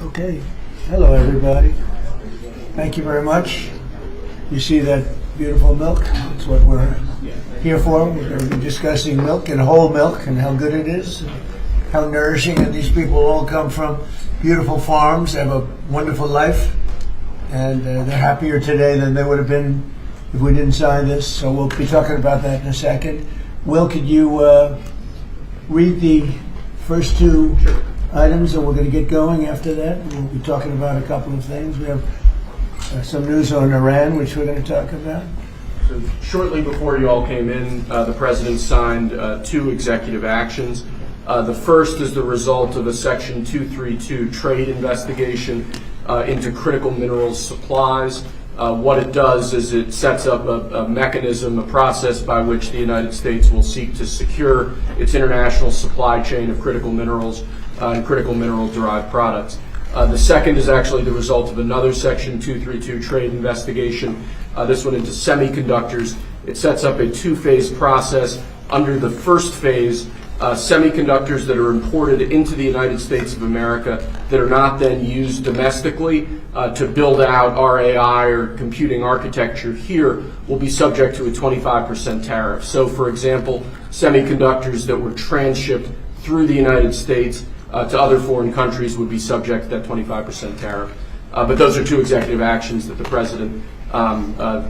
Okay. Hello, everybody. Thank you very much. You see that beautiful milk? That's what we're here for. We're going to be discussing milk and whole milk and how good it is, how nourishing, and these people all come from beautiful farms, have a wonderful life, and they're happier today than they would have been if we didn't sign this. So we'll be talking about that in a second. Will, could you read the first two items, and we're going to get going after that. We'll be talking about a couple of things. We have some news on Iran, which we're going to talk about. So shortly before you all came in, the President signed two executive actions. The first is the result of a Section 232 trade investigation into critical minerals supplies. What it does is it sets up a mechanism, a process by which the United States will seek to secure its international supply chain of critical minerals and critical mineral-derived products. The second is actually the result of another Section 232 trade investigation, this one into semiconductors. It sets up a two-phase process. Under the first phase, semiconductors that are imported into the United States of America that are not then used domestically to build out our AI or computing architecture here will be subject to a 25% tariff. So, for example, semiconductors that were transshipped through the United States to other foreign countries would be subject to that 25% tariff. But those are two executive actions that the President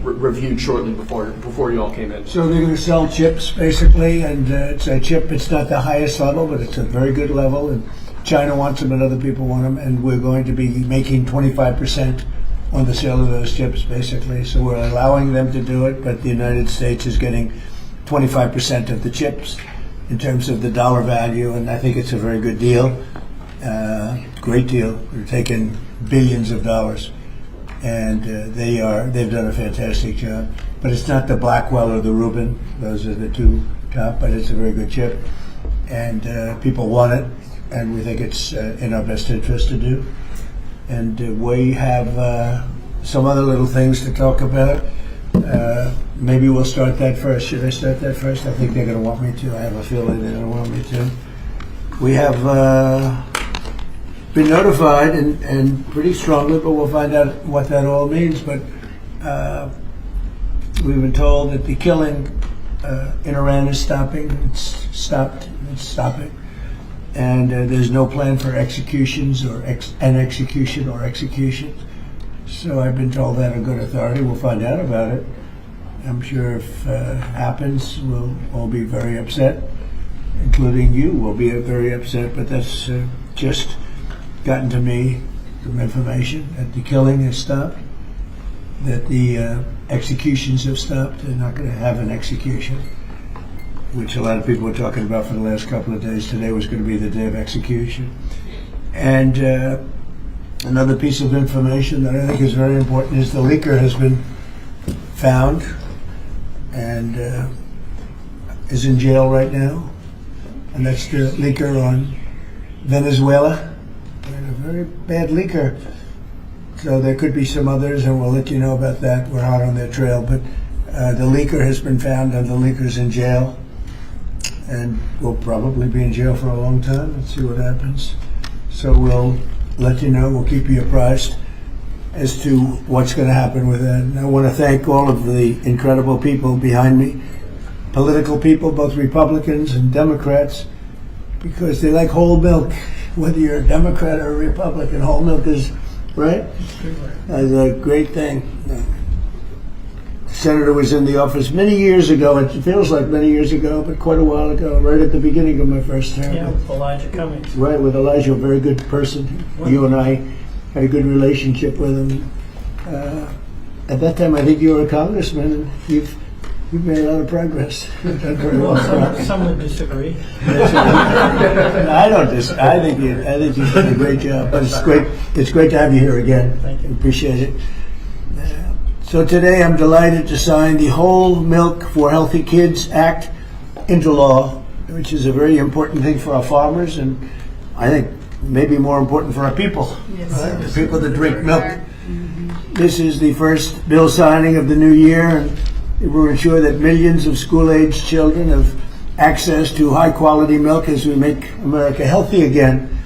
reviewed shortly before you all came in. So they're going to sell chips, basically, and it's a chip. It's not the highest level, but it's a very good level, and China wants them and other people want them, and we're going to be making 25% on the sale of those chips, basically. So we're allowing them to do it, but the United States is getting 25% of the chips in terms of the dollar value, and I think it's a very good deal, great deal. We're taking billions of dollars, and they've done a fantastic job. But it's not the Blackwell or the Rubin; those are the two top. But it's a very good chip, and people want it, and we think it's in our best interest to do. And we have some other little things to talk about. Maybe we'll start that first. Should I start that first? I think they're going to want me to. I have a feeling they're going to want me to. We have been notified, and pretty strongly, but we'll find out what that all means. But we've been told that the killing in Iran is stopping. It's stopped. It's stopping. And there's no plan for executions or executions. So I've been told that on good authority. We'll find out about it. I'm sure if it happens, we'll all be very upset, including you will be very upset, but that's just gotten to me from information that the killing has stopped, that the executions have stopped. They're not going to have an execution, which a lot of people were talking about for the last couple of days. Today was going to be the day of execution. And another piece of information that I think is very important is the leaker has been found and is in jail right now. And that's the leaker on Venezuela. And a very bad leaker. So there could be some others, and we'll let you know about that. We're hot on their trail. But the leaker has been found, and the leaker's in jail. And will probably be in jail for a long time. Let's see what happens. So we'll let you know. We'll keep you apprised as to what's going to happen with that. And I want to thank all of the incredible people behind me, political people, both Republicans and Democrats, because they like whole milk. Whether you're a Democrat or a Republican, whole milk is, right? That's a great thing. The senator was in the office many years ago. It feels like many years ago, but quite a while ago, right at the beginning of my first term. Yeah, with Elijah Cummings. Right, with Elijah, a very good person. You and I had a good relationship with him. At that time, I think you were a congressman, and you've made a lot of progress. You've done very well. Some would disagree. I don't disagree. I think you did a great job. But it's great. It's great to have you here again. Thank you. Appreciate it. So today, I'm delighted to sign the Whole Milk for Healthy Kids Act into law, which is a very important thing for our farmers, and I think maybe more important for our people. Yes, Right? The people that drink milk. This is the first bill signing of the new year, and it will ensure that millions of school-aged children have access to high-quality milk as we make America healthy again.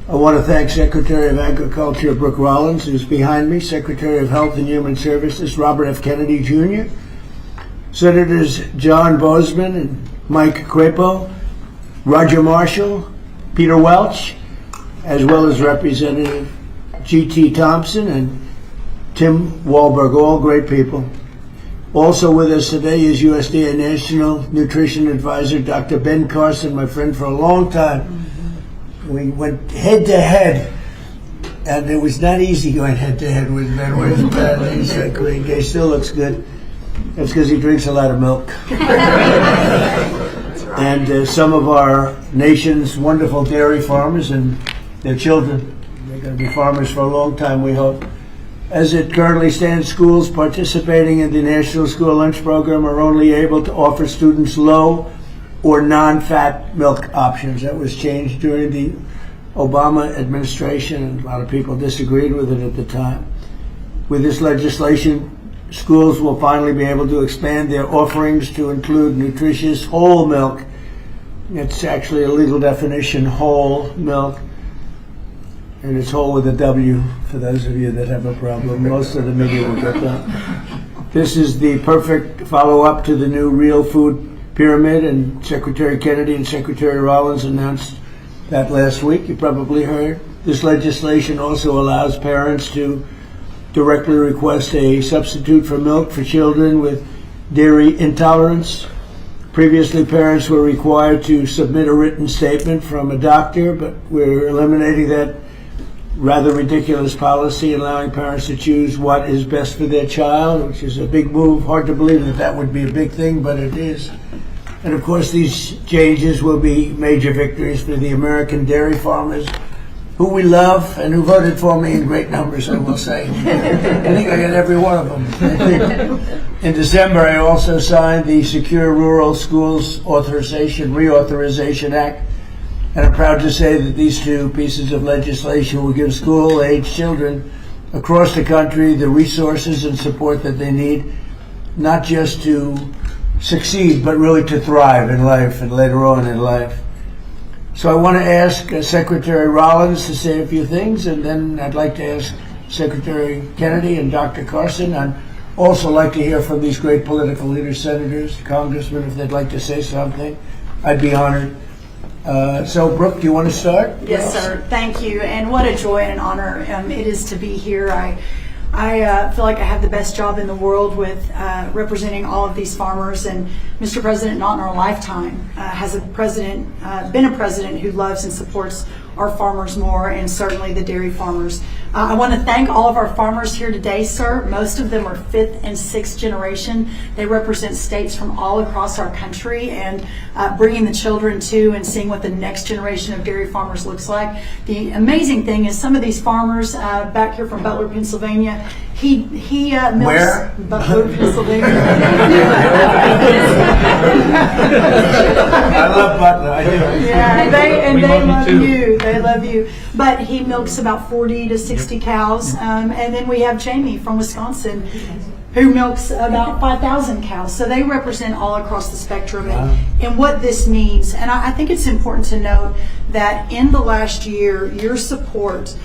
I want to thank Secretary of Agriculture Brooke Rollins, who's behind me, Secretary of Health and Human Services Robert F. Kennedy Jr., Senators John Boozman and Mike Crapo, Roger Marshall, Peter Welch, as well as Representative G.T. Thompson and Tim Wahlberg, all great people. Also with us today is USDA National Nutrition Advisor Dr. Ben Carson, my friend for a long time. We went head-to-head, and it was not easy going head-to-head with Ben. Where's Ben? He's like, he still looks good. That's because he drinks a lot of milk. And some of our nation's wonderful dairy farmers and their children. They're going to be farmers for a long time, we hope. As it currently stands, schools participating in the National School Lunch Program are only able to offer students low or non-fat milk options. That was changed during the Obama administration, and a lot of people disagreed with it at the time. With this legislation, schools will finally be able to expand their offerings to include nutritious whole milk. It's actually a legal definition, whole milk. And it's whole with a W, for those of you that have a problem. Most of the media will get that. This is the perfect follow-up to the new Real Food Pyramid, and Secretary Kennedy and Secretary Rollins announced that last week. You probably heard. This legislation also allows parents to directly request a substitute for milk for children with dairy intolerance. Previously, parents were required to submit a written statement from a doctor, but we're eliminating that rather ridiculous policy, allowing parents to choose what is best for their child, which is a big move. Hard to believe that that would be a big thing, but it is. And of course, these changes will be major victories for the American dairy farmers, who we love and who voted for me in great numbers, I will say. I think I got every one of them. In December, I also signed the Secure Rural Schools Reauthorization Act. And I'm proud to say that these two pieces of legislation will give school-age children across the country the resources and support that they need, not just to succeed, but really to thrive in life and later on in life. So I want to ask Secretary Rollins to say a few things, and then I'd like to ask Secretary Kennedy and Dr. Carson. I'd also like to hear from these great political leaders, senators, congressmen, if they'd like to say something. I'd be honored. So, Brooke, do you want to start? Yes, sir. Thank you. And what a joy and an honor it is to be here. I feel like I have the best job in the world with representing all of these farmers. And Mr. President, not in our lifetime, has been a president who loves and supports our farmers more, and certainly the dairy farmers. I want to thank all of our farmers here today, sir. Most of them are 5th and 6th generation. They represent states from all across our country, and bringing the children to and seeing what the next generation of dairy farmers looks like. The amazing thing is some of these farmers back here from Butler, Pennsylvania, he milks. Where? Butler, Pennsylvania. I love Butler. I do. Yeah, they love you too. you. They love you. But he milks about 40 to 60 cows. And then we have Jamie from Wisconsin, who milks about 5,000 cows. So they represent all across the spectrum. And what this means, and I think it's important to note that in the last year, your support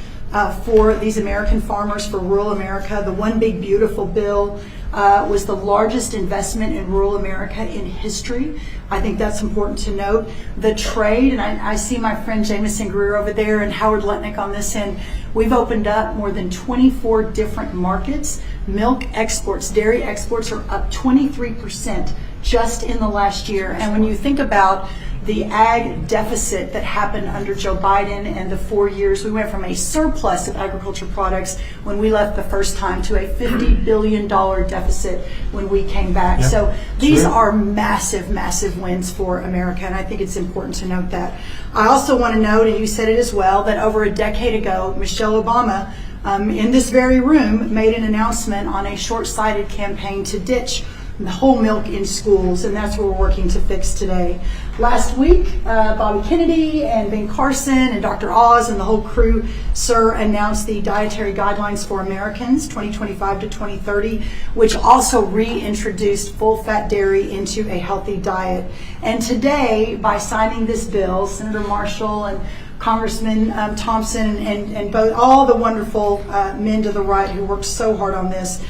for these American farmers, for rural America, the One Big Beautiful Bill was the largest investment in rural America in history. I think that's important to note. The trade, and I see my friend Jameson Greer over there and Howard Letnick on this end, we've opened up more than 24 different markets. Milk exports, dairy exports are up 23% just in the last year. And when you think about the ag deficit that happened under Joe Biden and the 4 years, we went from a surplus of agriculture products when we left the first time to a $50 billion deficit when we came back. So these are massive, massive wins for America, and I think it's important to note that. I also want to note, and you said it as well, that over a decade ago, Michelle Obama in this very room made an announcement on a short-sighted campaign to ditch whole milk in schools, and that's what we're working to fix today. Last week, Bobby Kennedy and Ben Carson and Dr. Oz and the whole crew, sir, announced the Dietary Guidelines for Americans 2025 to 2030, which also reintroduced full-fat dairy into a healthy diet. And today, by signing this bill, Senator Marshall and Congressman Thompson and both all the wonderful men to the right who worked so hard on this,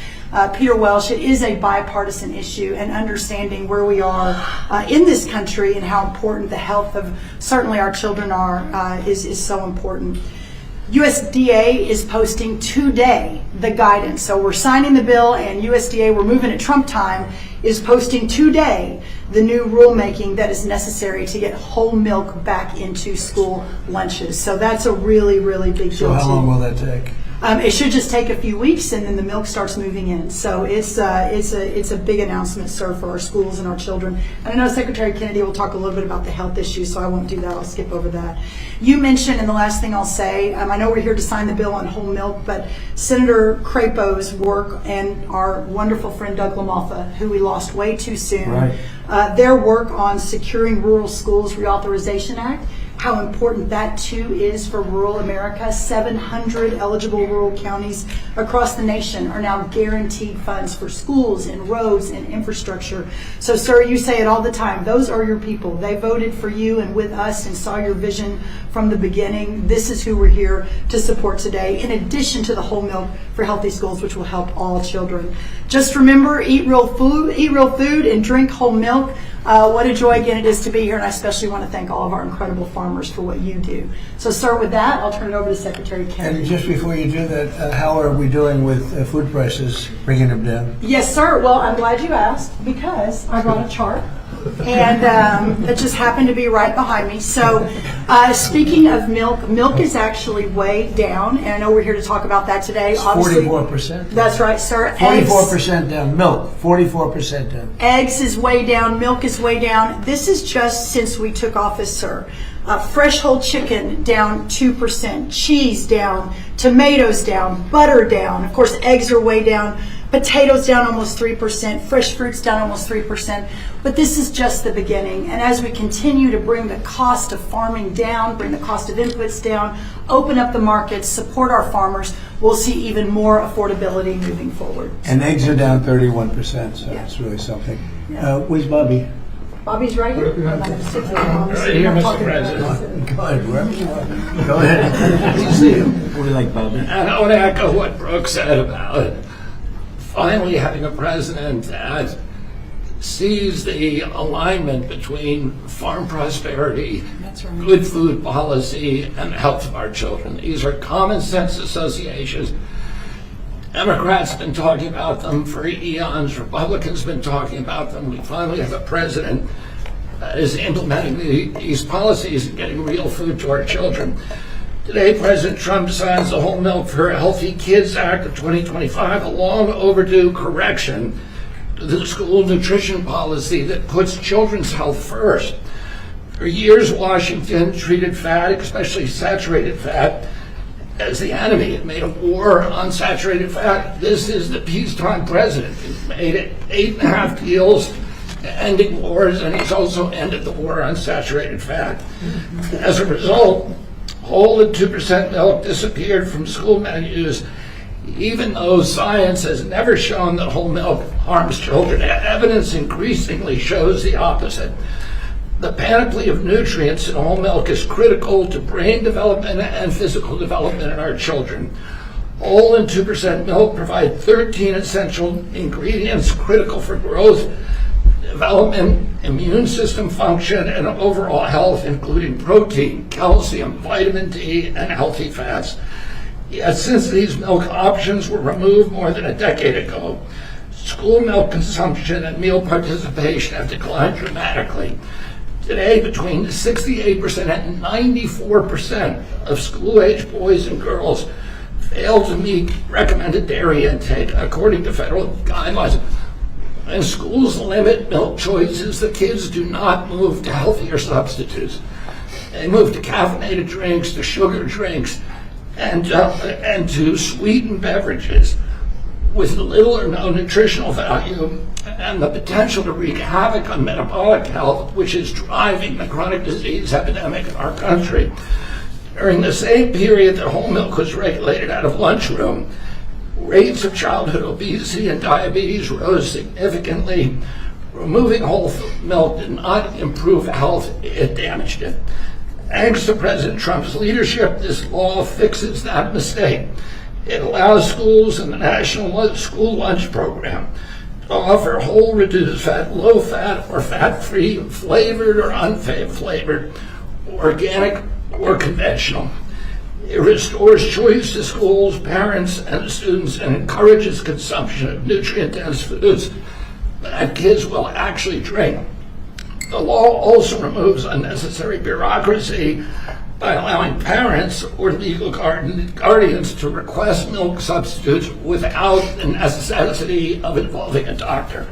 Peter Welsh, it is a bipartisan issue, and understanding where we are in this country and how important the health of certainly our children are is so important. USDA is posting today the guidance. So we're signing the bill, and USDA, we're moving at Trump time, is posting today the new rulemaking that is necessary to get whole milk back into school lunches. So that's a really, really big deal. So how long will that take? It should just take a few weeks, and then the milk starts moving in. So it's a big announcement, sir, for our schools and our children. And I know Secretary Kennedy will talk a little bit about the health issues, so I won't do that. I'll skip over that. You mentioned, and the last thing I'll say, I know we're here to sign the bill on whole milk, but Senator Crapo's work and our wonderful friend Doug LaMalfa, who we lost way too soon, right. Their work on securing rural schools reauthorization act, how important that too is for rural America. 700 eligible rural counties across the nation are now guaranteed funds for schools and roads and infrastructure. So, sir, you say it all the time. Those are your people. They voted for you and with us and saw your vision from the beginning. This is who we're here to support today, in addition to the whole milk for healthy schools, which will help all children. Just remember, eat real food and drink whole milk. What a joy again it is to be here, and I especially want to thank all of our incredible farmers for what you do. So, sir, with that, I'll turn it over to Secretary Kennedy. And just before you do that, how are we doing with food prices, bringing them down? Yes, sir. Well, I'm glad you asked, because I brought a chart, and it just happened to be right behind me. So, speaking of milk, milk is actually way down, and I know we're here to talk about that today. Obviously, 44%. That's right, sir. 44% down. Milk, 44% down. Eggs is way down. Milk is way down. This is just since we took office, sir. Fresh whole chicken down 2%, cheese down, tomatoes down, butter down. Of course, eggs are way down. Potatoes down almost 3%, fresh fruits down almost 3%. But this is just the beginning. And as we continue to bring the cost of farming down, bring the cost of inputs down, open up the markets, support our farmers, we'll see even more affordability moving forward. And eggs are down 31%, so that's really something. Where's Bobby? Bobby's right here. I'm not going to sit there. Right here, Mr. President. Go ahead, wherever you want. Go ahead. Good to see you. What do you like, Bobby? And I want to echo what Brooke said about finally having a president that sees the alignment between farm prosperity, That's right. good food policy, and the health of our children. These are common sense associations. Democrats have been talking about them for eons. Republicans have been talking about them. We finally have a president that is implementing these policies and getting real food to our children. Today, President Trump signs the Whole Milk for Healthy Kids Act of 2025, a long overdue correction to the school nutrition policy that puts children's health first. For years, Washington treated fat, especially saturated fat, as the enemy. It made a war on saturated fat. This is the peacetime president. He's made it 8.5 deals ending wars, and he's also ended the war on saturated fat. As a result, whole and 2% milk disappeared from school menus, even though science has never shown that whole milk harms children. Evidence increasingly shows the opposite. The panoply of nutrients in whole milk is critical to brain development and physical development in our children. Whole and 2% milk provide 13 essential ingredients critical for growth, development, immune system function, and overall health, including protein, calcium, vitamin D, and healthy fats. Yet since these milk options were removed more than a decade ago, school milk consumption and meal participation have declined dramatically. Today, between 68% and 94% of school-age boys and girls fail to meet recommended dairy intake, according to federal guidelines. When schools limit milk choices, the kids do not move to healthier substitutes. They move to caffeinated drinks, to sugar drinks, and to sweetened beverages. with little or no nutritional value and the potential to wreak havoc on metabolic health, which is driving the chronic disease epidemic in our country. During the same period that whole milk was regulated out of lunchroom, rates of childhood obesity and diabetes rose significantly. Removing whole milk did not improve health, it damaged it. Thanks to President Trump's leadership, this law fixes that mistake. It allows schools in the National School Lunch Program to offer whole, reduced fat, low fat, or fat-free, flavored or unflavored, organic or conventional. It restores choice to schools, parents, and students and encourages consumption of nutrient-dense foods that kids will actually drink. The law also removes unnecessary bureaucracy by allowing parents or legal guardians to request milk substitutes without the necessity of involving a doctor.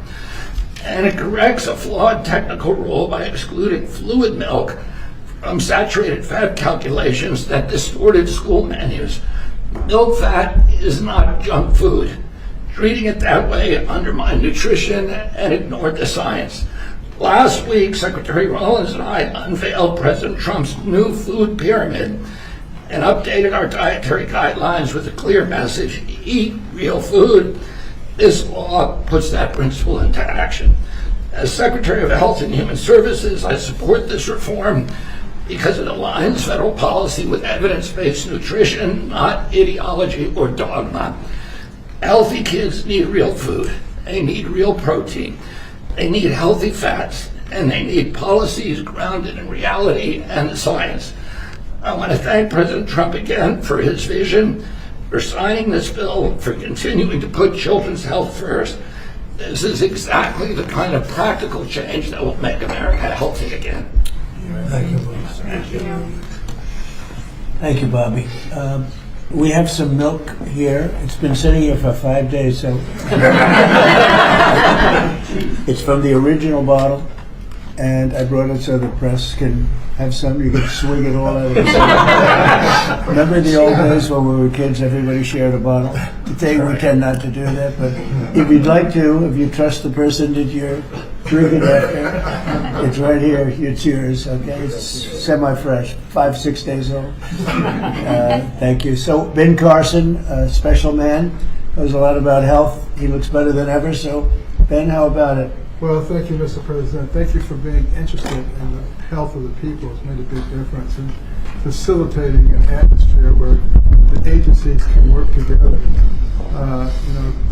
And it corrects a flawed technical rule by excluding fluid milk from saturated fat calculations that distorted school menus. Milk fat is not junk food. Treating it that way undermined nutrition and ignored the science. Last week, Secretary Rollins and I unveiled President Trump's new food pyramid and updated our dietary guidelines with a clear message: eat real food. This law puts that principle into action. As Secretary of Health and Human Services, I support this reform because it aligns federal policy with evidence-based nutrition, not ideology or dogma. Healthy kids need real food. They need real protein. They need healthy fats, and they need policies grounded in reality and science. I want to thank President Trump again for his vision, for signing this bill, for continuing to put children's health first. This is exactly the kind of practical change that will make America healthy again. Thank you, Bobby. Thank you, Bobby. We have some milk here. It's been sitting here for 5 days, so it's from the original bottle, and I brought it so the press can have some. You can swing it all out of the Remember the old days when we were kids, everybody shared a bottle? Today we tend not to do that, but if you'd like to, if you trust the person that you're drinking after, it's right here, it's yours, okay? It's semi-fresh, 5-6 days old. Thank you. So Ben Carson, a special man, knows a lot about health. He looks better than ever, so Ben, how about it? Well, thank you, Mr. President. Thank you for being interested in the health of the people. It's made a big difference in facilitating an atmosphere where the agencies can work together.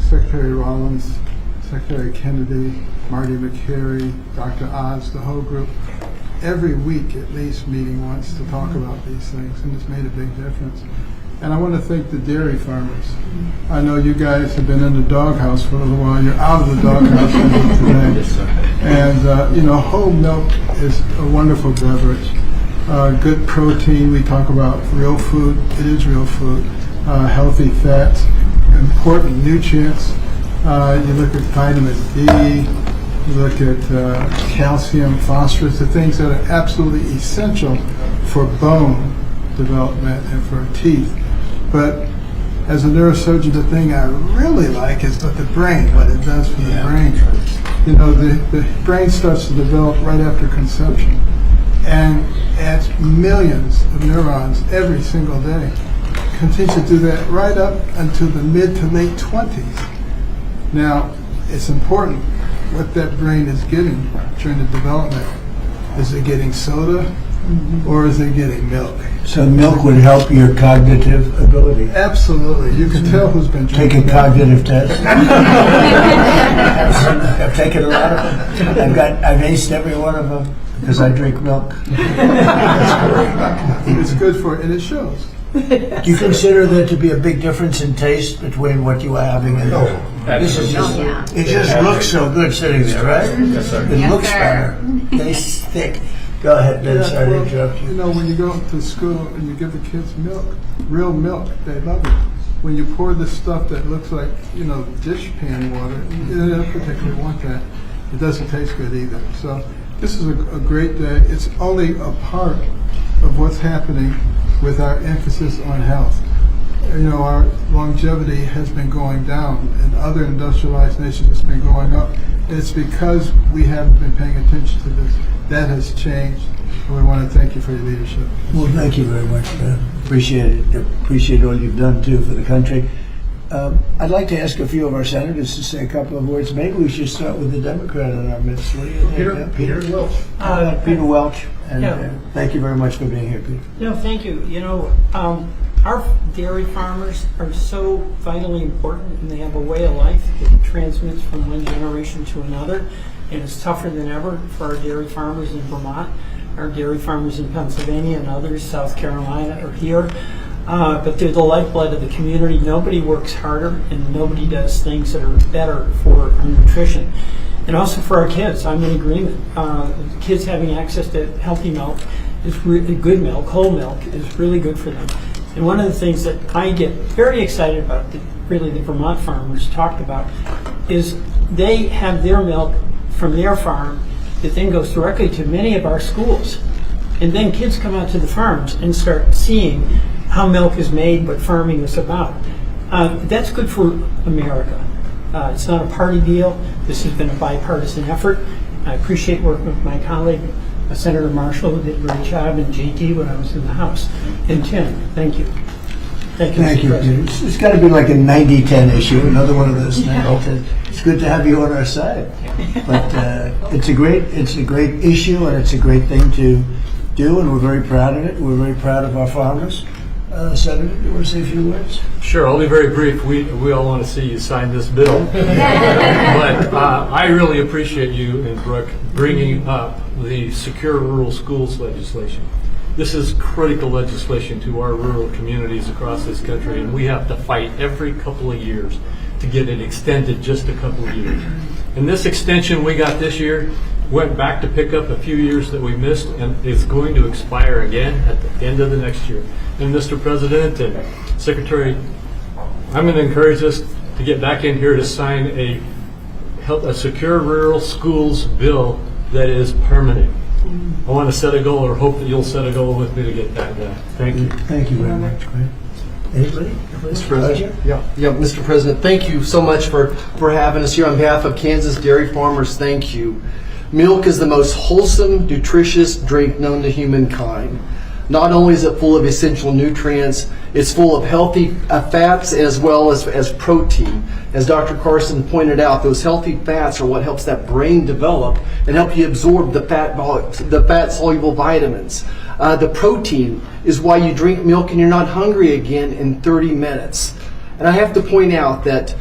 Secretary Rollins, Secretary Kennedy, Marty McCary, Dr. Oz, the whole group, every week at least meeting once to talk about these things, and it's made a big difference. And I want to thank the dairy farmers. I know you guys have been in the doghouse for a little while. You're out of the doghouse today. And, whole milk is a wonderful beverage. Good protein. We talk about real food. It is real food. Healthy fats, important nutrients. You look at vitamin D, you look at calcium, phosphorus, the things that are absolutely essential for bone development and for teeth. But as a neurosurgeon, the thing I really like is the brain, what it does for the brain. The brain starts to develop right after conception and adds millions of neurons every single day. Continues to do that right up until the mid to late 20s. Now, it's important what that brain is getting during the development. Is it getting soda or is it getting milk? So milk would help your cognitive ability. Absolutely. You can tell who's been Take drinking a cognitive test. I've taken a lot of them. I've aced every one of them because I drink milk. It's good for it, and it shows. Do you consider there to be a big difference in taste between what you are having and this is just, it just looks so good sitting there, right? Yes, sir. It looks better. Tastes thick. Go ahead, Ben, sorry to interrupt you. When you go to school and you give the kids milk, real milk, they love it. When you pour this stuff that looks like, dish pan water, they don't particularly want that. It doesn't taste good either. So this is a great day. It's only a part of what's happening with our emphasis on health. our longevity has been going down, and other industrialized nations it's been going up. It's because we haven't been paying attention to this. That has changed, and we want to thank you for your leadership. Well, thank you very much. Appreciate it. Appreciate all you've done, too, for the country. I'd like to ask a few of our senators to say a couple of words. Maybe we should start with the Democrat in our midst. What do you think? Peter Welch. Peter Welch. And Yeah. thank you very much for being here, Peter. No, thank you. Our dairy farmers are so vitally important, and they have a way of life that transmits from one generation to another. And it's tougher than ever for our dairy farmers in Vermont, our dairy farmers in Pennsylvania, and others, South Carolina, are here. But they're the lifeblood of the community. Nobody works harder, and nobody does things that are better for our nutrition. And also for our kids, I'm in agreement. Kids having access to healthy milk is really good milk, whole milk, is really good for them. And one of the things that I get very excited about, that really the Vermont farmers talked about, is they have their milk from their farm that then goes directly to many of our schools. And then kids come out to the farms and start seeing how milk is made, what farming is about. That's good for America. It's not a party deal. This has been a bipartisan effort. I appreciate working with my colleague, Senator Marshall, who did a great job, and JT when I was in the House. And Tim, thank you. Thank you, Thank Mr. you, President. Peter. It's got to be like a 90-10 issue, another one of those 90-10. It's good to have you on our side. But it's a great issue, and it's a great thing to do, and we're very proud of it. We're very proud of our farmers. Senator, do you want to say a few words? Sure, I'll be very brief. We all want to see you sign this bill. But I really appreciate you and Brooke bringing up the Secure Rural Schools legislation. This is critical legislation to our rural communities across this country, and we have to fight every couple of years to get it extended just a couple of years. And this extension we got this year went back to pick up a few years that we missed, and it's going to expire again at the end of the next year. And Mr. President and Secretary, I'm going to encourage us to get back in here to sign a Secure Rural Schools bill that is permanent. I want to set a goal, or hope that you'll set a goal with me to get that done. Thank you. Thank you very much, Greg. Anybody? Mr. President. Yeah, Mr. President, thank you so much for having us here on behalf of Kansas dairy farmers. Thank you. Milk is the most wholesome, nutritious drink known to humankind. Not only is it full of essential nutrients, it's full of healthy fats as well as protein. As Dr. Carson pointed out, those healthy fats are what helps that brain develop and help you absorb the fat-soluble vitamins. The protein is why you drink milk and you're not hungry again in 30 minutes. And I have to point out that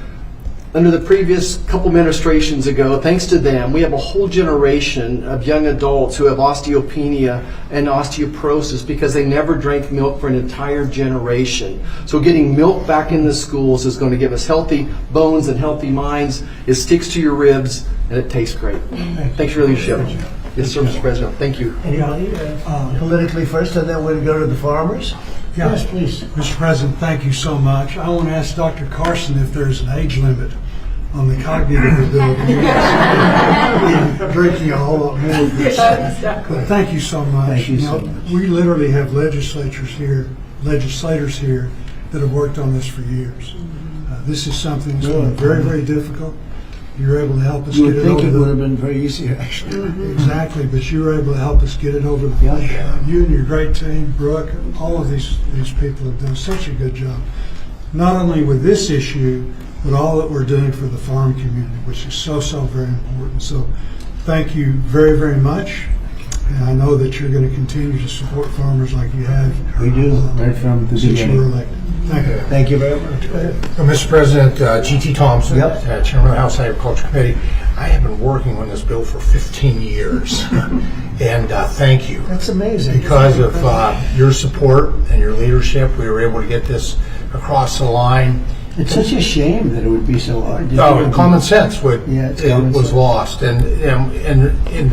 under the previous couple administrations ago, thanks to them, we have a whole generation of young adults who have osteopenia and osteoporosis because they never drank milk for an entire generation. So getting milk back in the schools is going to give us healthy bones and healthy minds. It sticks to your ribs and it tastes great. Thanks for your leadership. Yes, sir, Mr. President. Thank you. Anybody? Politically first, and then we'll go to the farmers. Yeah. Yes, please. Mr. President, thank you so much. I want to ask Dr. Carson if there's an age limit on the cognitive ability. Yes. Drinking a whole lot more of this. But thank you so much. Thank you so much. We literally have legislators here that have worked on this for years. This is something that's been very, very difficult. You're able to help us You get would it think over it would the... have been very easy, actually. Exactly, but you were able to help us get it over the finish line. You and your great team, Brooke, all of these people have done such a good job. Not only with this issue, but all that we're doing for the farm community, which is so very important. So thank you very, very much. And I know that you're going to continue to support farmers like you have. We do, right from the Since you were beginning. elected. Thank you. Thank you very much. Mr. President, G.T. Thompson, Yep. Chairman of the House Agriculture Committee. I have been working on this bill for 15 years, and thank you. That's amazing. Because of your support and your leadership, we were able to get this across the line. It's such a shame that it would be so hard. Common sense it's common was sense. lost, and in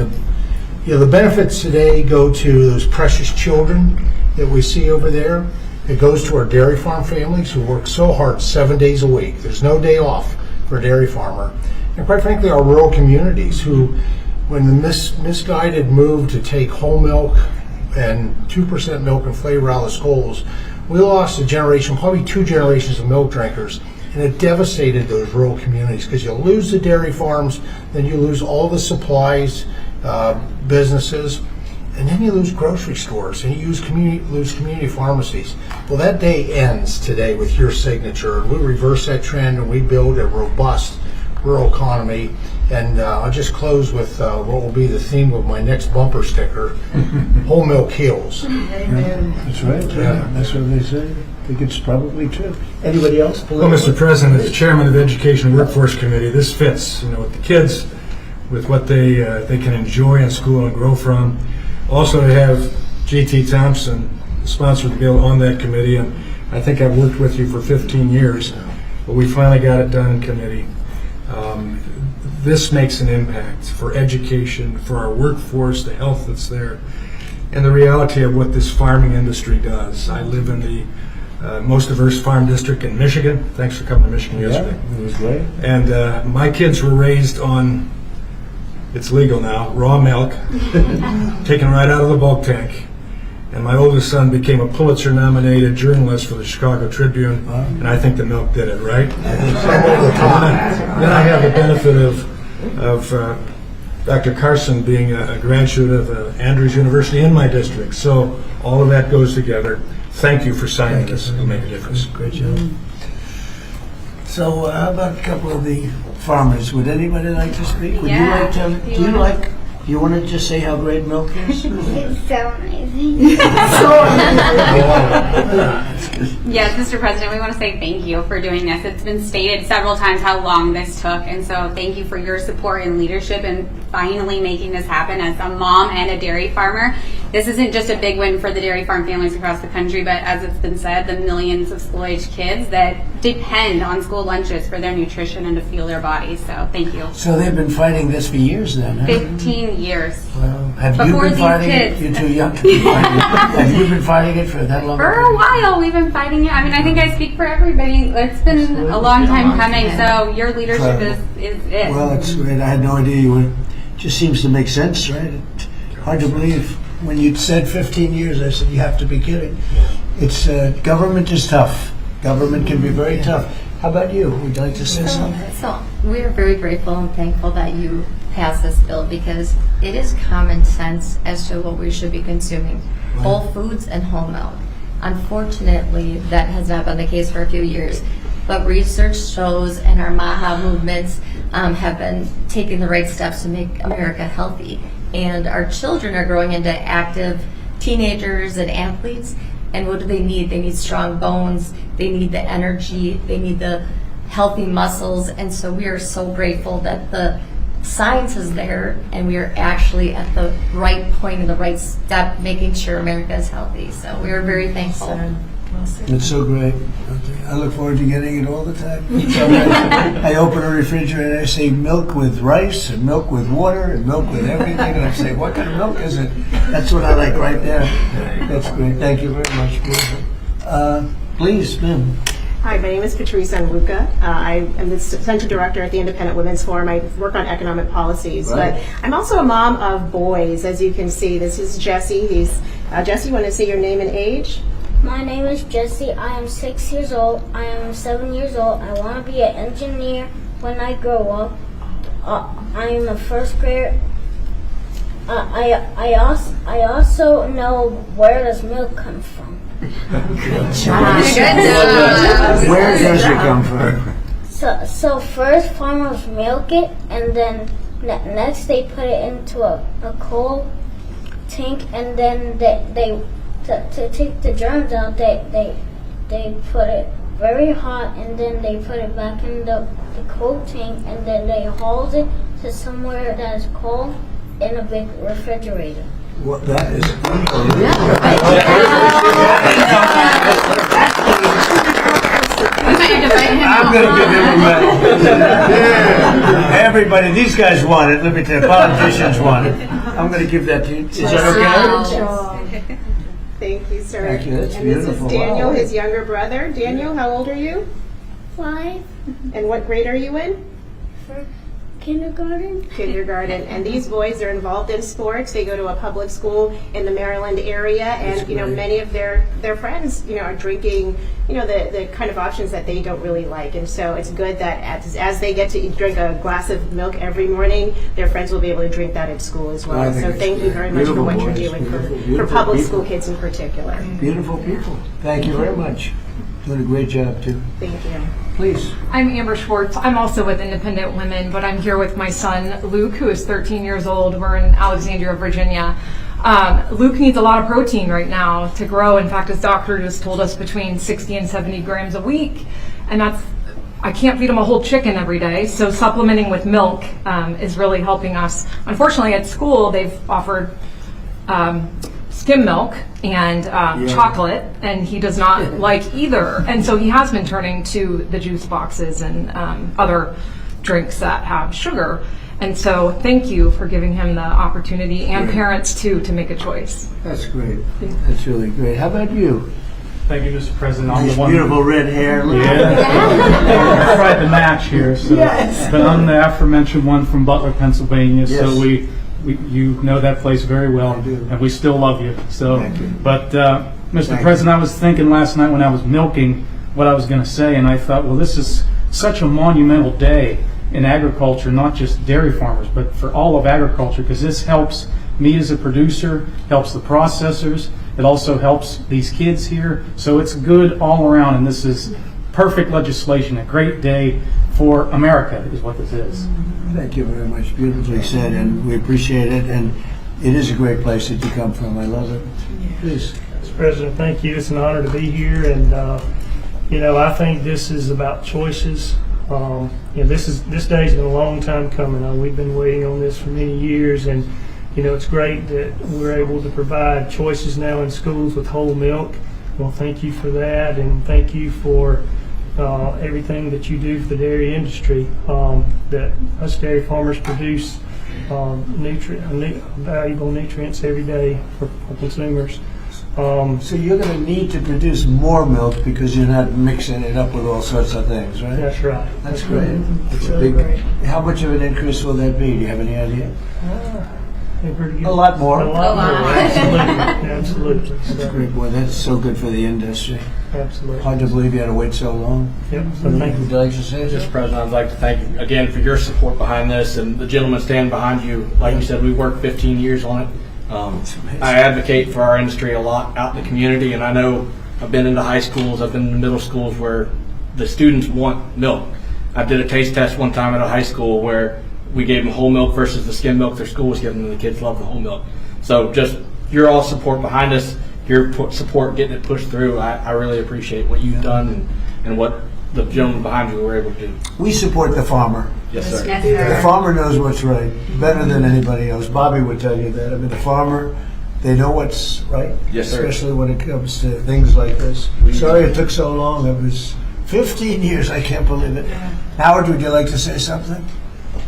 the benefits today go to those precious children that we see over there. It goes to our dairy farm families who work so hard 7 days a week. There's no day off for a dairy farmer. And quite frankly, our rural communities who, when the misguided move to take whole milk and 2% milk and flavor out of the schools, we lost a generation, probably 2 generations of milk drinkers, and it devastated those rural communities because you lose the dairy farms, then you lose all the supplies, businesses, and then you lose grocery stores, and you lose community pharmacies. Well, that day ends today with your signature. We reverse that trend and we build a robust rural economy. And I'll just close with what will be the theme of my next bumper sticker: whole milk heals. That's right. Yeah, that's what they say. I think it's probably true. Anybody else? Well, Mr. President, as Chairman of the Education and Workforce Committee, this fits, with the kids, with what they can enjoy in school and grow from. Also to have G.T. Thompson sponsor the bill on that committee, and I think I've worked with you for 15 years, but we finally got it done in committee. This makes an impact for education, for our workforce, the health that's there, and the reality of what this farming industry does. I live in the most diverse farm district in Michigan. Thanks for coming to Michigan yesterday. Yeah, it was great. And my kids were raised on, it's legal now, raw milk, taken right out of the bulk tank. And my oldest son became a Pulitzer-nominated journalist for the Chicago Tribune, and I think the milk did it, right? Then I have the benefit of Dr. Carson being a graduate of Andrews University in my district. So all of that goes together. Thank you for signing this. It'll make a difference. Great job. So how about a couple of the farmers? Would anybody like to speak? Would you like to? Do you want to just say how great milk is? It's so amazing. Yes, Mr. President, we want to say thank you for doing this. It's been stated several times how long this took, and so thank you for your support and leadership in finally making this happen. As a mom and a dairy farmer, this isn't just a big win for the dairy farm families across the country, but as it's been said, the millions of school-age kids that depend on school lunches for their nutrition and to fuel their bodies. So thank you. So they've been fighting this for years then, huh? 15 years. Well, have you Before been these fighting kids. it? You're too young to be fighting it. Have you been fighting it for that long? For a while, we've been fighting it. I mean, I think I speak for everybody. It's been a long time coming, so your leadership is it. Well, it's great. I had no idea you were. Just seems to make sense, right? Hard to believe. When you said 15 years, I said, you have to be kidding. It's government is tough. Government can be very tough. How about you? Would you like to say something? So we are very grateful and thankful that you passed this bill because it is common sense as to what we should be consuming. Whole foods and whole milk. Unfortunately, that has not been the case for a few years. But research shows and our MAHA movements have been taking the right steps to make America healthy. And our children are growing into active teenagers and athletes. And what do they need? They need strong bones, they need the energy, they need the healthy muscles. And so we are so grateful that the science is there and we are actually at the right point and the right step making sure America is healthy. So we are very thankful. It's so great. I look forward to getting it all the time. I open a refrigerator and I say milk with rice and milk with water and milk with everything. And I say, what kind of milk is it? That's what I like right there. That's great. Thank you very much. Please, ma'am. Hi, my name is Patrice Anluca. I am the Center Director at the Independent Women's Forum. I work on economic policies, Right. but I'm also a mom of boys, as you can see. This is Jesse. Jesse, you want to say your name and age? My name is Jesse. I am 6 years old. I am 7 years old. I want to be an engineer when I grow up. I am a first grader. I also know where does milk come from. Good job. Where does it come from? So first farmers milk it, and then next they put it into a coal tank, and then they to take the germs out, they put it very hot, and then they put it back in the coal tank, and then they haul it to somewhere that is cold in a big refrigerator. Well, that is unbelievable. I'm going to give him a medal. Yeah. Everybody, these guys want it. Let me tell you, politicians want it. I'm going to give that to you. Is that okay? Thank you, sir. Thank you. That's and beautiful. This is Daniel, Wow. his younger brother. Daniel, how old are you? 5. And what grade are you in? kindergarten. And these boys are involved in sports. They go to a public school in the Maryland area, and many of their friends are drinking the kind of options that they don't really like. And so it's good that as they get to drink a glass of milk every morning, their friends will be able to drink that at school as well. So thank you very much for what you're doing for public school kids in particular. Beautiful people. Thank you very much. Doing a great job too. Thank you. Please. I'm Amber Schwartz. I'm also with Independent Women, but I'm here with my son, Luke, who is 13 years old. We're in Alexandria, Virginia. Luke needs a lot of protein right now to grow. In fact, his doctor just told us between 60 and 70 grams a week. And I can't feed him a whole chicken every day, so supplementing with milk is really helping us. Unfortunately, at school, they've offered skim milk and chocolate, and he does not like either. And so he has been turning to the juice boxes and other drinks that have sugar. And so thank you for giving him the opportunity, and parents too, to make a choice. That's great. That's really great. How about you? Thank you, Mr. President. I'm Nice, the one. beautiful red hair. I tried to match here, so. Yes. But I'm the aforementioned one from Butler, Pennsylvania. Yes. So you know that place very well, and we still love you. So, but Mr. President, I was thinking last night when I was milking what I was going to say, and I thought, well, this is such a monumental day in agriculture, not just dairy farmers, but for all of agriculture, because this helps me as a producer, helps the processors. It also helps these kids here. So it's good all around, and this is perfect legislation, a great day for America is what this is. Thank you very much. Beautifully said, and we appreciate it. And it is a great place that you come from. I love it. Please. Mr. President, thank you. It's an honor to be here, and I think this is about choices. This day's been a long time coming. We've been waiting on this for many years, and it's great that we're able to provide choices now in schools with whole milk. Well, thank you for that, and thank you for everything that you do for the dairy industry. That us dairy farmers produce valuable nutrients every day for consumers. So you're going to need to produce more milk because you're not mixing it up with all sorts of things, right? That's right. That's great. It's a big. How much of an increase will that be? Do you have any idea? A lot more. A lot more. Absolutely. That's great, boy. That's so good for the industry. Absolutely. Hard to believe you had to wait so long. Yep. So thank you. Would you like to say Mr. this? President, I'd like to thank you again for your support behind this, and the gentleman standing behind you. Like you said, we worked 15 years on it. I advocate for our industry a lot out in the community, and I know I've been into high schools, I've been in middle schools where the students want milk. I did a taste test one time at a high school where we gave them whole milk versus the skim milk their school was giving them, and the kids love the whole milk. So just your all support behind us, your support getting it pushed through, I really appreciate what you've done and what the gentleman behind you were able to do. We support the farmer. Yes, sir. Yes, sir. The farmer knows what's right better than anybody else. Bobby would tell you that. I mean, the farmer, they know what's right. Yes, sir. Especially when it comes to things like this. Sorry it took so long. It was 15 years. I can't believe it. Howard, would you like to say something?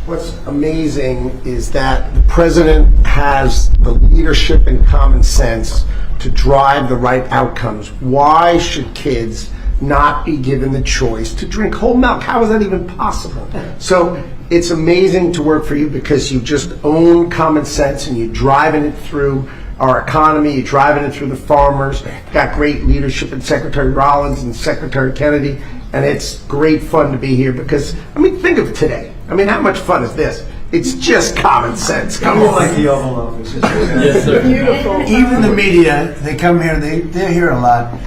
What's amazing is that the president has the leadership and common sense to drive the right outcomes. Why should kids not be given the choice to drink whole milk? How is that even possible? So it's amazing to work for you because you just own common sense and you're driving it through our economy, you're driving it through the farmers. Got great leadership in Secretary Rollins and Secretary Kennedy, and it's great fun to be here because, I mean, think of today. I mean, how much fun is this? It's just common sense. Come on. Like the Oval Office. Yes, sir. Beautiful. Even the media, they come here, they're here a lot,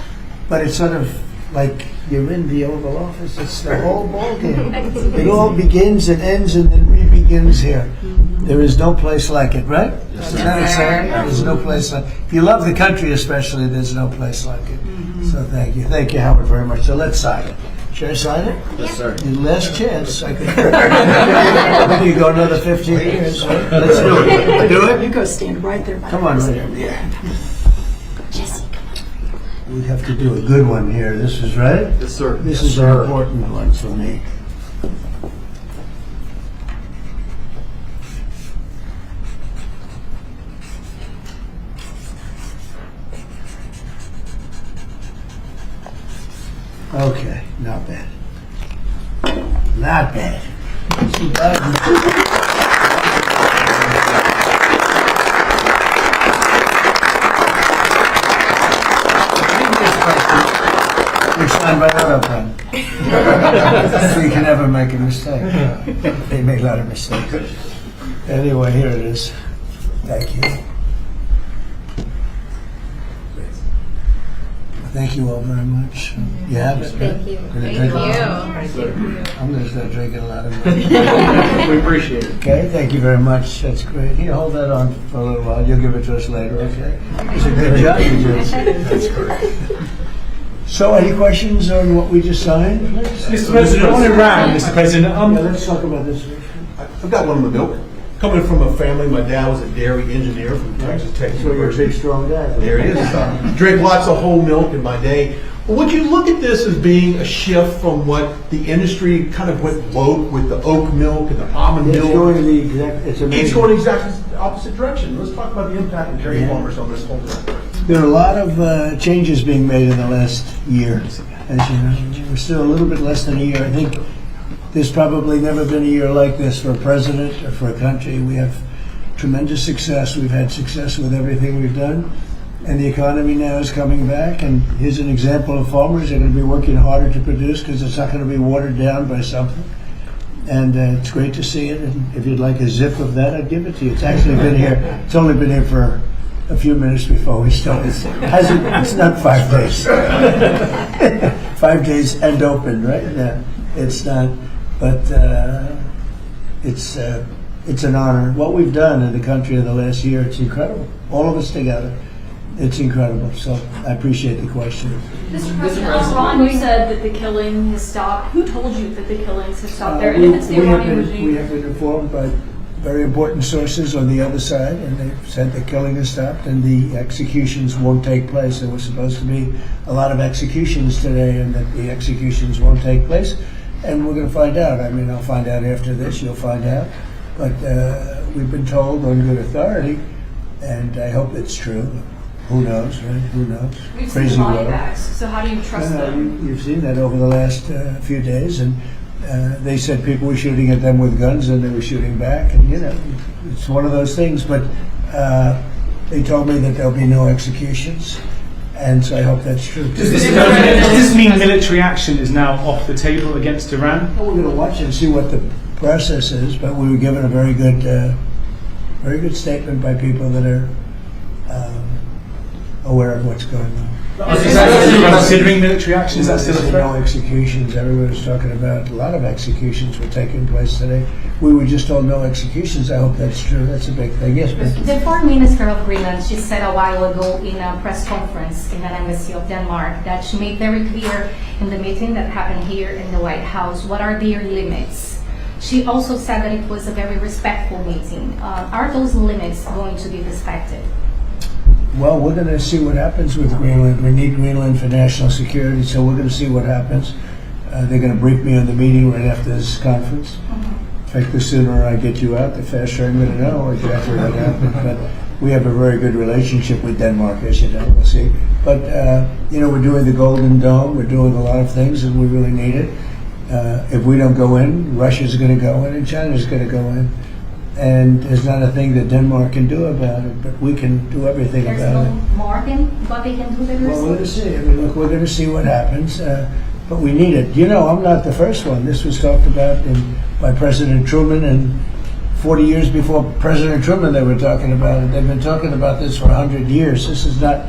but it's sort of like you're in the Oval Office. It's the whole ballgame. It all begins and ends and then re-begins here. There is no place like it, right? Yes, Isn't that exciting? There's no place like it. If you love the country especially, there's no place like it. So thank you. Thank you, Howard, very much. So let's sign it. Should I sign it? Yes, sir. Your last chance. I could. You go another 15 years. Right? Let's do it. Do it? You go stand right there. Come on, right here. Yeah. We have to do a good one here. This is right? Yes, sir. This is an important one for me. Okay, not bad. Not bad. You're signed by auto pen. So you can never make a mistake. They make a lot of mistakes. Anyway, here it is. Thank you. Thank you all very much. You have it? Thank you. Gonna Thank drink you. I'm going to start drinking a lot of it. We appreciate it. Okay, thank you very much. That's great. Here, hold that on for a little while. You'll give it to us later, okay? It's a good job you did. That's great. So, any questions on what we just signed? Mr. President, on Iran, Mr. President, let's talk about this. I've got one on the milk. Coming from a family, my dad was a dairy engineer from Texas Tech So you're a big, strong guy. There it is. Drink lots of whole milk in my day. Would you look at this as being a shift from what the industry kind of went woke with the oat milk and the almond milk? It's going in the exact, it's amazing. It's going exactly the opposite direction. Let's talk about the impact of dairy farmers on this whole thing. There are a lot of changes being made in the last year. As you know, we're still a little bit less than a year. I think there's probably never been a year like this for a president or for a country. We have tremendous success. We've had success with everything we've done. And the economy now is coming back. And here's an example of farmers. They're going to be working harder to produce because it's not going to be watered down by something. And it's great to see it. And if you'd like a zip of that, I'd give it to you. It's actually been here. It's only been here for a few minutes before we started. It's not 5 days. 5 days and open, right? Yeah, it's not. But it's an honor. What we've done in the country in the last year, it's incredible. All of us together. It's incredible. So I appreciate the question. Mr. President, Ron, you said that the killing has stopped. Who told you that the killings have stopped there? And if it's the Iranian regime? We have been informed by very important sources on the other side, and they've said the killing has stopped and the executions won't take place. There was supposed to be a lot of executions today, and that the executions won't take place. And we're going to find out. I mean, I'll find out after this. You'll find out. But we've been told on good authority, and I hope it's true. Who knows, right? Who knows? We've seen the body bags, so how do you trust them? You've seen that over the last few days, and they said people were shooting at them with guns, and they were shooting back, and you know, it's one of those things. But they told me that there'll be no executions, and so I hope that's true. Does this mean military action is now off the table against Iran? Well, we're going to watch and see what the process is, but we were given a very good statement by people that are aware of what's going on. Considering military action, is that still a threat? No executions. Everyone's talking about a lot of executions were taking place today. We were just told no executions. I hope that's true. That's a big thing. Yes, ma'am. The Foreign Minister of Greenland, she said a while ago in a press conference in an embassy of Denmark that she made very clear in the meeting that happened here in the White House what are their limits. She also said that it was a very respectful meeting. Are those limits going to be respected? Well, we're going to see what happens with Greenland. We need Greenland for national security, so we're going to see what happens. They're going to brief me on the meeting right after this conference. In fact, the sooner I get you out, the faster I'm going to know exactly what happened. But we have a very good relationship with Denmark, as you know. We'll see. But, you know, we're doing the Golden Dome. We're doing a lot of things, and we really need it. If we don't go in, Russia's going to go in, and China's going to go in. And there's not a thing that Denmark can do about it, but we can do everything about it. There's no more what they can do there? Well, we're going to see. I mean, look, we're going to see what happens, but we need it. You know, I'm not the first one. This was talked about by President Truman, and 40 years before President Truman they were talking about it. They've been talking about this for 100 years. This is not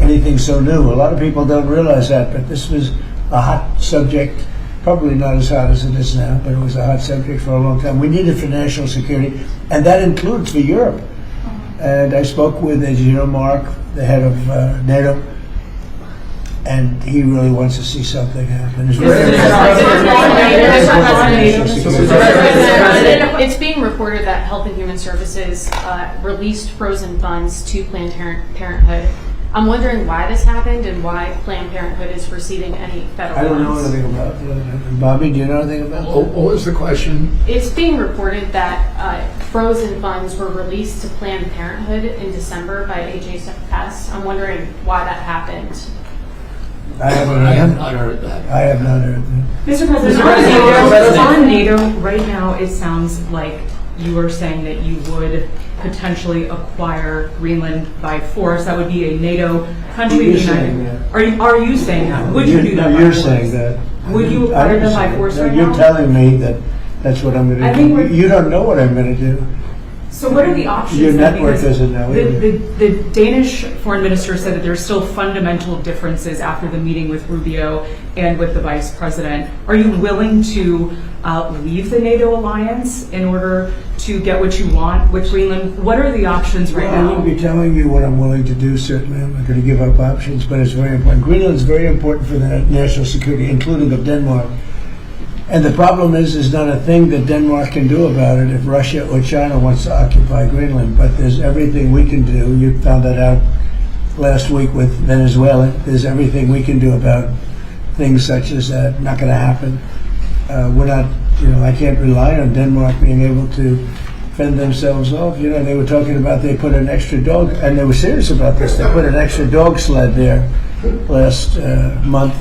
anything so new. A lot of people don't realize that, but this was a hot subject. Probably not as hot as it is now, but it was a hot subject for a long time. We need it for national security, and that includes for Europe. And I spoke with, as you know, Mark, the head of NATO, and he really wants to see something happen. It's being reported that Health and Human Services released frozen funds to Planned Parenthood. I'm wondering why this happened and why Planned Parenthood is receiving any federal funds. I don't know anything about it. Bobby, do you know anything about it? What was the question? It's being reported that frozen funds were released to Planned Parenthood in December by HHS. I'm wondering why that happened. I haven't I have heard not that. heard that. I have not heard that. Mr. President, on NATO, right now, it sounds like you are saying that you would potentially acquire Greenland by force. That would be a NATO country. You're saying that. Are you saying that? Would you do that? No, by you're force? saying that. Would you acquire them by force right You're now? telling me that that's what I'm I going think to do. we're- You don't know what I'm going to do. So what are the options? Your then? network Because doesn't know either. The Danish foreign minister said that there's still fundamental differences after the meeting with Rubio and with the vice president. Are you willing to leave the NATO alliance in order to get what you want with Greenland? What are the options right Well, I now? won't be telling you what I'm willing to do, certainly. I'm not going to give up options, but it's very important. Greenland's very important for the national security, including of Denmark. And the problem is not a thing that Denmark can do about it if Russia or China wants to occupy Greenland. But there's everything we can do. You found that out last week with Venezuela. There's everything we can do about things such as that. Not going to happen. We're not, I can't rely on Denmark being able to fend themselves off. They were talking about they put an extra dog, and they were serious about this. They put an extra dog sled there last month.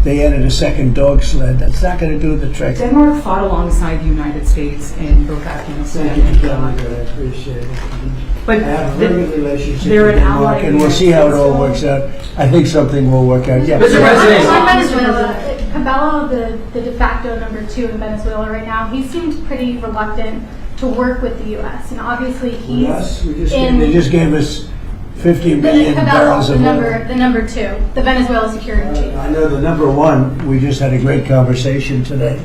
They added a second dog sled. That's not going to do the trick. Denmark fought alongside the United States in both Afghanistan Thank you and for telling me Iraq. that. I appreciate it. But I have a very good relationship they're with an ally Denmark, of and the we'll see how it United all States. works out. I think something will work out. Yeah. Mr. Venezuela, Cabello, the de facto number 2 in Venezuela right now, he seems pretty reluctant to work with the U.S. And obviously he's Yes, in they just gave us 50 million Cabello, barrels the of oil. number 2, the Venezuela security chief. I know the number 1. We just had a great conversation today,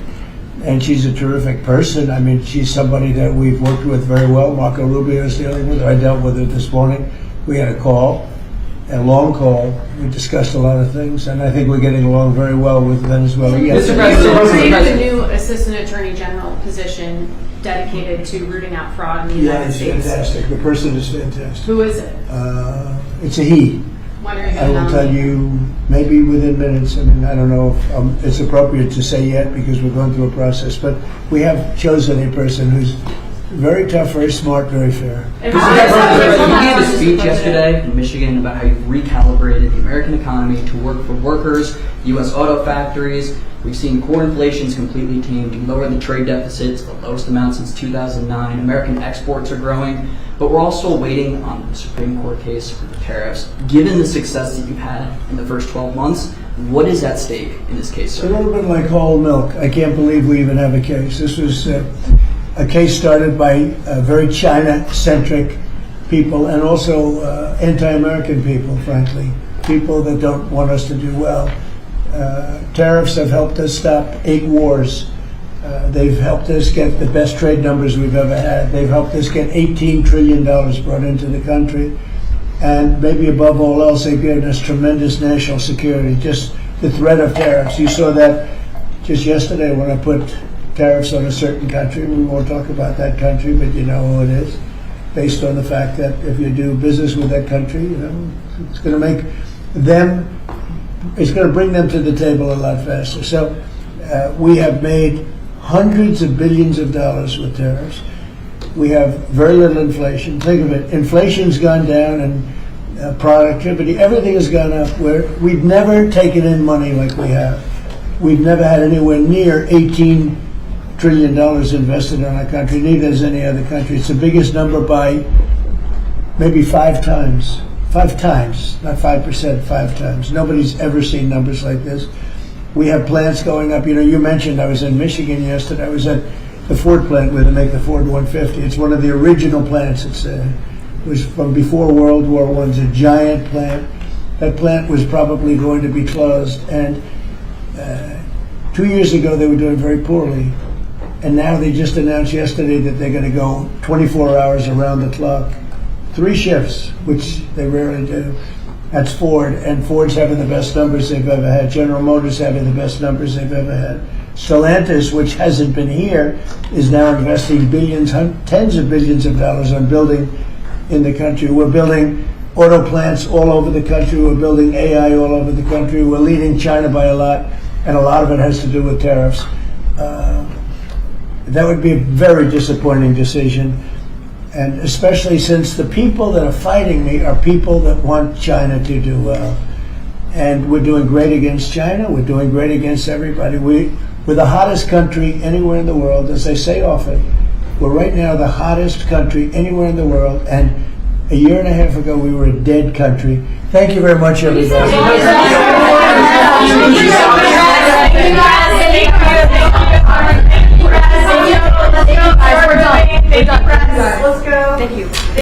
and she's a terrific person. I mean, she's somebody that we've worked with very well. Marco Rubio is dealing with her. I dealt with her this morning. We had a call, a long call. We discussed a lot of things, and I think we're getting along very well with Venezuela. Yes. Mr. President, you created a new Assistant Attorney General position dedicated to rooting out fraud in the Yeah, United it's States. fantastic. The person is fantastic. Who is it? It's a he. When are you I will going tell you maybe within minutes. I mean, I don't know if it's appropriate to say yet because we're going through a process, but we have chosen a person who's very tough, very smart, very fair. You gave a speech yesterday in Michigan about how you've recalibrated the American economy to work for workers, U.S. auto factories. We've seen core inflation's completely tamed. You lowered the trade deficits, the lowest amount since 2009. American exports are growing, but we're all still waiting on the Supreme Court case for the tariffs. Given the success that you've had in the first 12 months, what is at stake in this case, It's sir? a little bit like whole milk. I can't believe we even have a case. This was a case started by very China-centric people and also anti-American people, frankly, people that don't want us to do well. Tariffs have helped us stop 8 wars. They've helped us get the best trade numbers we've ever had. They've helped us get $18 trillion brought into the country. And maybe above all else, they've given us tremendous national security. Just the threat of tariffs. You saw that just yesterday when I put tariffs on a certain country. We won't talk about that country, but you know who it is. Based on the fact that if you do business with that country, it's going to make them, it's going to bring them to the table a lot faster. So we have made hundreds of billions of dollars with tariffs. We have very little inflation. Think of it. Inflation's gone down and productivity, everything has gone up. We've never taken in money like we have. We've never had anywhere near $18 trillion invested in our country. Neither has any other country. It's the biggest number by maybe 5 times. 5 times, not 5%, 5 times. Nobody's ever seen numbers like this. We have plants going up. You mentioned I was in Michigan yesterday. I was at the Ford plant where they make the Ford 150. It's one of the original plants. It was from before World War I. It's a giant plant. That plant was probably going to be closed. And 2 years ago, they were doing very poorly. And now they just announced yesterday that they're going to go 24 hours around the clock. 3 shifts, which they rarely do. That's Ford, and Ford's having the best numbers they've ever had. General Motors having the best numbers they've ever had. Stellantis, which hasn't been here, is now investing billions, tens of billions of dollars on building in the country. We're building auto plants all over the country. We're building AI all over the country. We're leading China by a lot, and a lot of it has to do with tariffs. That would be a very disappointing decision. And especially since the people that are fighting me are people that want China to do well. And we're doing great against China. We're doing great against everybody. We're the hottest country anywhere in the world, as I say often. We're right now the hottest country anywhere in the world. And a year and a half ago, we were a dead country. Thank you very much, everybody. We're done.